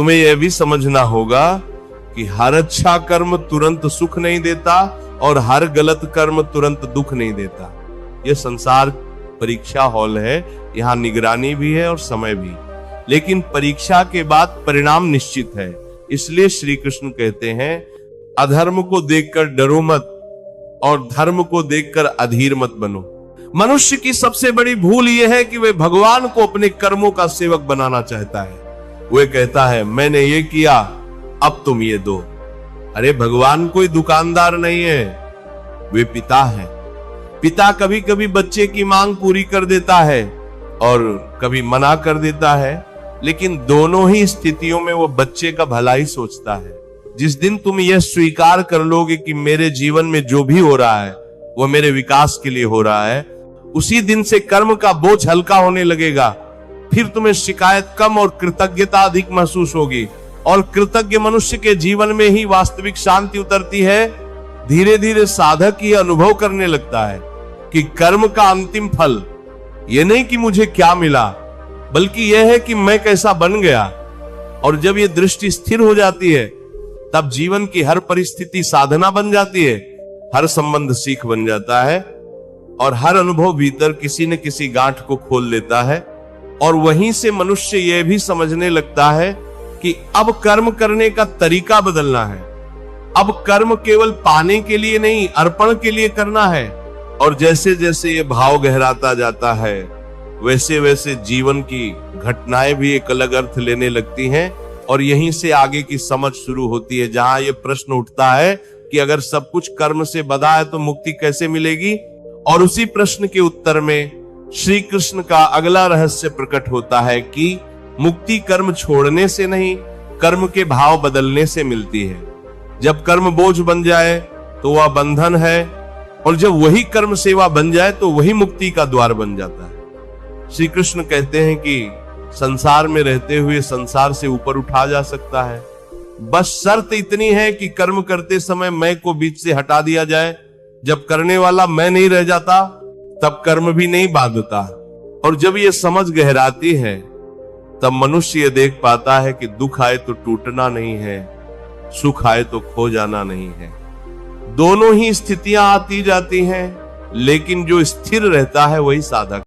तुम्हें यह भी समझना होगा कि हर अच्छा कर्म तुरंत सुख नहीं देता और हर गलत कर्म तुरंत दुख नहीं देता। यह संसार परीक्षा हॉल है, यहाँ निगरानी भी है और समय भी, लेकिन परीक्षा के बाद परिणाम निश्चित है। इसलिए श्री कृष्ण कहते हैं, अधर्म को देखकर डरो मत और धर्म को देखकर अधीर मत बनो। मनुष्य की सबसे बड़ी भूल यह है कि वह भगवान को अपने कर्मों का सेवक बनाना चाहता है। वह कहता है मैंने ये किया, अब तुम ये दो। अरे भगवान कोई दुकानदार नहीं है, वे पिता है। पिता कभी कभी बच्चे की मांग पूरी कर देता है और कभी मना कर देता है, लेकिन दोनों ही स्थितियों में वो बच्चे का भला ही सोचता है। जिस दिन तुम यह स्वीकार कर लोगे कि मेरे जीवन में जो भी हो रहा है वो मेरे विकास के लिए हो रहा है, उसी दिन से कर्म का बोझ हल्का होने लगेगा। फिर तुम्हें शिकायत कम और कृतज्ञता अधिक महसूस होगी, और कृतज्ञ मनुष्य के जीवन में ही वास्तविक शांति उतरती है। धीरे धीरे साधक ये अनुभव करने लगता है कि कर्म का अंतिम फल ये नहीं कि मुझे क्या मिला, बल्कि यह है कि मैं कैसा बन गया। और जब ये दृष्टि स्थिर हो जाती है, तब जीवन की हर परिस्थिति साधना बन जाती है, हर संबंध सीख बन जाता है, और हर अनुभव भीतर किसी न किसी गांठ को खोल लेता है। और वहीं से मनुष्य यह भी समझने लगता है कि अब कर्म करने का तरीका बदलना है। अब कर्म केवल पाने के लिए नहीं, अर्पण के लिए करना है। और जैसे जैसे ये भाव गहराता जाता है, वैसे वैसे जीवन की घटनाएं भी एक अलग अर्थ लेने लगती हैं, और यहीं से आगे की समझ शुरू होती है, जहां ये प्रश्न उठता है कि अगर सब कुछ कर्म से बंधा है तो मुक्ति कैसे मिलेगी। और उसी प्रश्न के उत्तर में श्री कृष्ण का अगला रहस्य प्रकट होता है कि मुक्ति कर्म छोड़ने से नहीं, कर्म के भाव बदलने से मिलती है। जब कर्म बोझ बन जाए तो वह बंधन है, और जब वही कर्म सेवा बन जाए तो वही मुक्ति का द्वार बन जाता है। श्री कृष्ण कहते हैं कि संसार में रहते हुए संसार से ऊपर उठा जा सकता है, बस शर्त इतनी है कि कर्म करते समय मैं को बीच से हटा दिया जाए। जब करने वाला मैं नहीं रह जाता, तब कर्म भी नहीं बांधता। और जब ये समझ गहराती है, तब मनुष्य ये देख पाता है कि दुख आए तो टूटना नहीं है, सुख आए तो खो जाना नहीं है। दोनों ही स्थितियां आती जाती हैं, लेकिन जो स्थिर रहता है वही साधक।